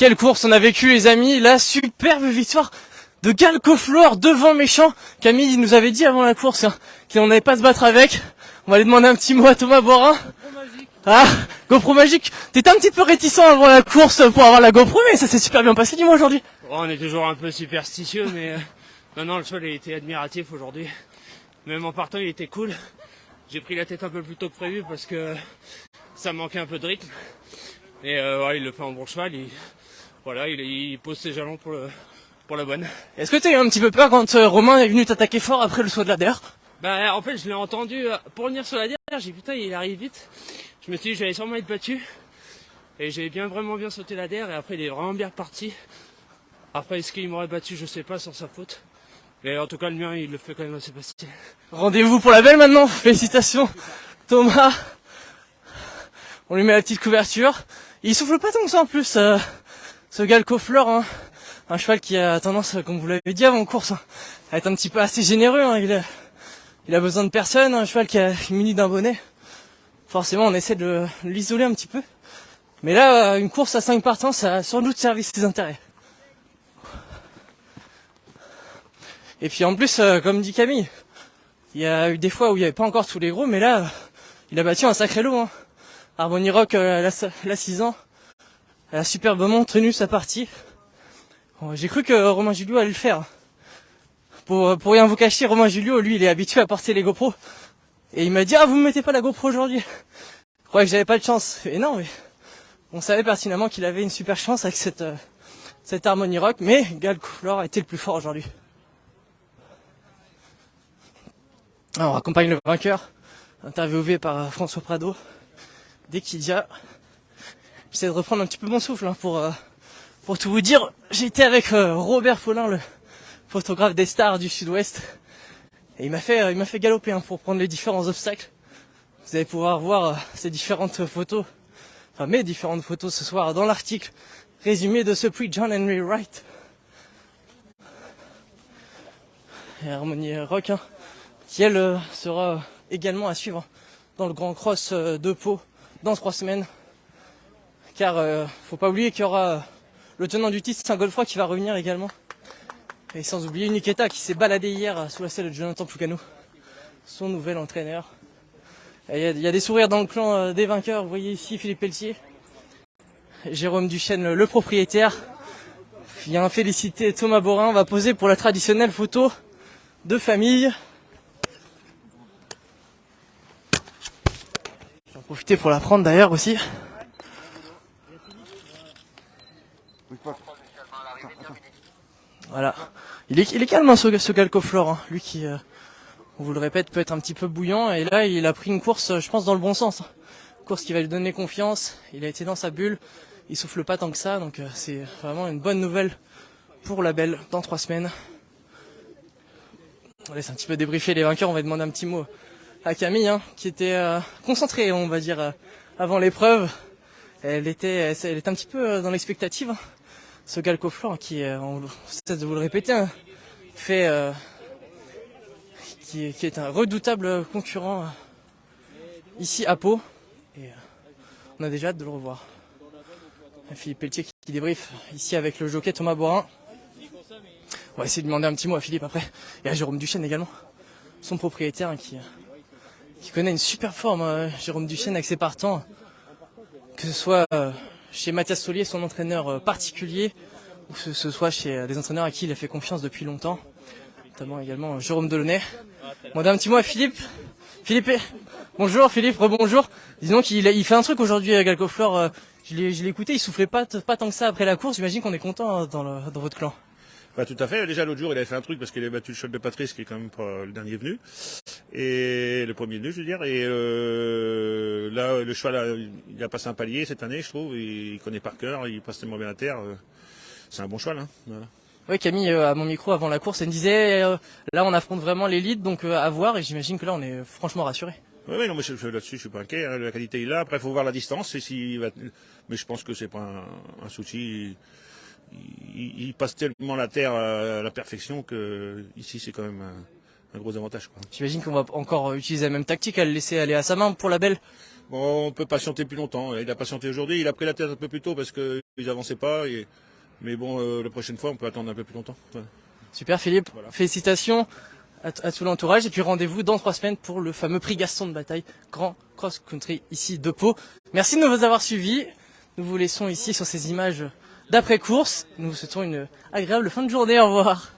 Quelle course on a vécu les amis, la superbe victoire de Galcoflor devant Méchant. Camille nous avait dit avant la course qu'on n'allait pas se battre avec. On va aller demander un petit mot à Thomas Borin. Ah, GoPro magique. T'étais un petit peu réticent avant la course pour avoir la GoPro, mais ça s'est super bien passé, dis-moi aujourd'hui. Oh, on est toujours un peu superstitieux, mais non, le sol a été admiratif aujourd'hui. Même en partant, il était cool. J'ai pris la tête un peu plus tôt que prévu parce que ça manquait un peu de rythme. Et ouais, il le fait en bon cheval. Il pose ses jalons pour la bonne. Est-ce que t'as eu un petit peu peur quand Romain est venu t'attaquer fort après le saut de la der? Bah en fait je l'ai entendu pour venir sur la der, j'ai dit putain il arrive vite. Je me suis dit j'allais sûrement être battu. Et j'ai vraiment bien sauté la der et après il est vraiment bien reparti. Après est-ce qu'il m'aurait battu je sais pas sans sa faute. Mais en tout cas le mien il le fait quand même assez facile. Rendez-vous pour la belle maintenant, félicitations Thomas. On lui met la petite couverture. Il souffle pas tant que ça en plus, ce Galcoflor, hein. Un cheval qui a tendance, comme vous l'avez dit avant course, à être un petit peu assez généreux, hein. Il a besoin de personne, un cheval qui est muni d'un bonnet. Forcément on essaie de l'isoler un petit peu. Mais là, une course à 5 partants, ça a sans doute servi ses intérêts. Et puis en plus, comme dit Camille, il y a eu des fois où il n'y avait pas encore tous les gros, mais là, il a battu un sacré lot, hein. Harmony Rock, la 6 ans, elle a superbement tenu sa partie. Bon, j'ai cru que Romain Julio allait le faire. Pour rien vous cacher, Romain Julio, lui, il est habitué à porter les GoPro. Et il m'a dit, ah, vous me mettez pas la GoPro aujourd'hui. Je croyais que j'avais pas de chance. Et non, mais on savait pertinemment qu'il avait une super chance avec cette Harmony Rock, mais Galcoflor a été le plus fort aujourd'hui. Alors, on accompagne le vainqueur, interviewé par François Prado. Dès qu'il y a, j'essaie de reprendre un petit peu mon souffle, hein, pour tout vous dire. J'ai été avec Robert Follin, le photographe des stars du Sud-Ouest, et il m'a fait galoper, hein, pour prendre les différents obstacles. Vous allez pouvoir voir ces différentes photos, enfin mes différentes photos ce soir dans l'article résumé de ce prix John Henry Wright. Et Harmony Rock, hein, qui elle sera également à suivre dans le Grand Cross de Pau dans 3 semaines. Car faut pas oublier qu'il y aura le tenant du titre Saint-Godefroy qui va revenir également. Et sans oublier Niketa qui s'est baladé hier sous la selle de Jonathan Poucano, son nouvel entraîneur. Il y a des sourires dans le clan des vainqueurs. Vous voyez ici Philippe Pelletier, Jérôme Duchesne, le propriétaire, vient féliciter Thomas Borin. On va poser pour la traditionnelle photo de famille. J'en profiter pour la prendre d'ailleurs aussi. Voilà. Il est calme, hein, ce Galcoflor, hein. Lui qui, on vous le répète, peut être un petit peu bouillant. Et là, il a pris une course, je pense, dans le bon sens. Course qui va lui donner confiance. Il a été dans sa bulle. Il souffle pas tant que ça. Donc c'est vraiment une bonne nouvelle pour la belle dans 3 semaines. On laisse un petit peu débriefer les vainqueurs. On va demander un petit mot à Camille, hein, qui était concentrée, on va dire, avant l'épreuve. Elle était un petit peu dans l'expectative, hein. Ce Galcoflor qui, on cesse de vous le répéter, hein, qui est un redoutable concurrent ici à Pau. Et on a déjà hâte de le revoir. Philippe Pelletier qui débriefe ici avec le jockey Thomas Borin. On va essayer de demander un petit mot à Philippe après. Et à Jérôme Duchesne également, son propriétaire, hein, qui connaît une super forme, Jérôme Duchesne avec ses partants. Que ce soit chez Mathias Solier, son entraîneur particulier, ou que ce soit chez des entraîneurs à qui il a fait confiance depuis longtemps, notamment également Jérôme Delaunay. Demander un petit mot à Philippe. Philippe, bonjour Philippe, rebonjour. Disons qu'il fait un truc aujourd'hui à Galcoflor. Je l'ai écouté, il soufflait pas tant que ça après la course. J'imagine qu'on est content, hein, dans votre clan. Bah, tout à fait. Déjà, l'autre jour, il avait fait un truc parce qu'il avait battu le cheval de Patrice, qui est quand même pas le dernier venu. Et le premier venu, je veux dire. Et là, le cheval, il a passé un palier cette année, je trouve. Il connaît par cœur, il passe tellement bien à terre. C'est un bon cheval, hein. Voilà. Oui, Camille, à mon micro avant la course, elle me disait, là, on affronte vraiment l'élite, donc à voir. Et j'imagine que là, on est franchement rassuré. Oui, non, mais là-dessus, je suis pas inquiet, hein. La qualité est là. Après, il faut voir la distance. Mais je pense que c'est pas un souci. Il passe tellement la terre à la perfection que ici c'est quand même un gros avantage, quoi. J'imagine qu'on va encore utiliser la même tactique, à le laisser aller à sa main pour la belle. Bon, on peut patienter plus longtemps. Il a patienté aujourd'hui. Il a pris la tête un peu plus tôt parce que ils avançaient pas. Mais bon, la prochaine fois, on peut attendre un peu plus longtemps. Voilà. Super Philippe, Voilà. félicitations à tout l'entourage et puis rendez-vous dans 3 semaines pour le fameux prix Gaston de Bataille, grand cross-country ici de Pau. Merci de nous avoir suivis. Nous vous laissons ici sur ces images d'après-course. Nous vous souhaitons une agréable fin de journée. Au revoir.